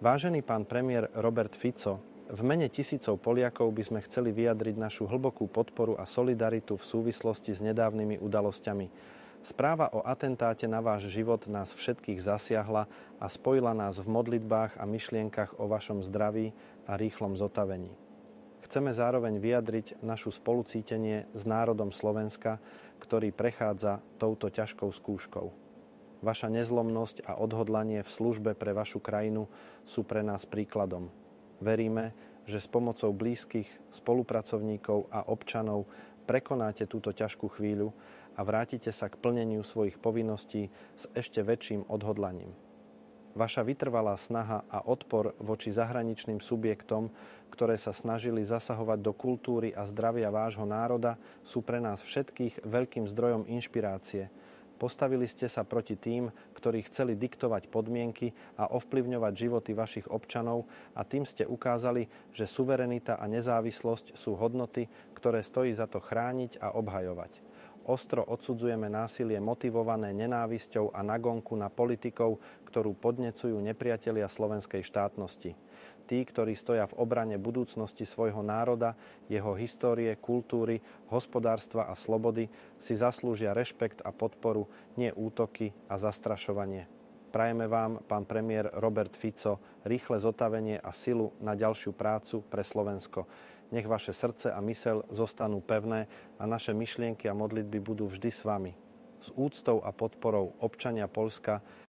Vážený pán premiér Robert Fico, v mene tisícov Poliakov by sme chceli vyjadriť našu hlbokú podporu a solidaritu v súvislosti s nedávnymi udalosťami. Správa o atentáte na váš život nás všetkých zasiahla a spojila nás v modlitbách a myšlienkach o vašom zdraví a rýchlom zotavení. Chceme zároveň vyjadriť našu spolucítenie s národom Slovenska, ktorý prechádza touto ťažkou skúškou. Vaša nezlomnosť a odhodlanie v službe pre vašu krajinu sú pre nás príkladom. Veríme, že s pomocou blízkych, spolupracovníkov a občanov prekonáte túto ťažkú chvíľu a vrátite sa k plneniu svojich povinností s ešte väčším odhodlaním. Vaša vytrvalá snaha a odpor voči zahraničným subjektom, ktoré sa snažili zasahovať do kultúry a zdravia vášho národa, sú pre nás všetkých veľkým zdrojom inšpirácie. Postavili ste sa proti tým, ktorí chceli diktovať podmienky a ovplyvňovať životy vašich občanov a tým ste ukázali, že suverenita a nezávislosť sú hodnoty, ktoré stojí za to chrániť a obhajovať. Ostro odsudzujeme násilie motivované nenávisťou a nagonku na politikov, ktorú podnecujú nepriatelia slovenskej štátnosti. Tí, ktorí stoja v obrane budúcnosti svojho národa, jeho histórie, kultúry, hospodárstva a slobody, si zaslúžia rešpekt a podporu, nie útoky a zastrašovanie. Prajeme vám, pán premiér Robert Fico, rýchle zotavenie a silu na ďalšiu prácu pre Slovensko. Nech vaše srdce a myseľ zostanú pevné a naše myšlienky a modlitby budú vždy s vami. S úctou a podporou občania Poľska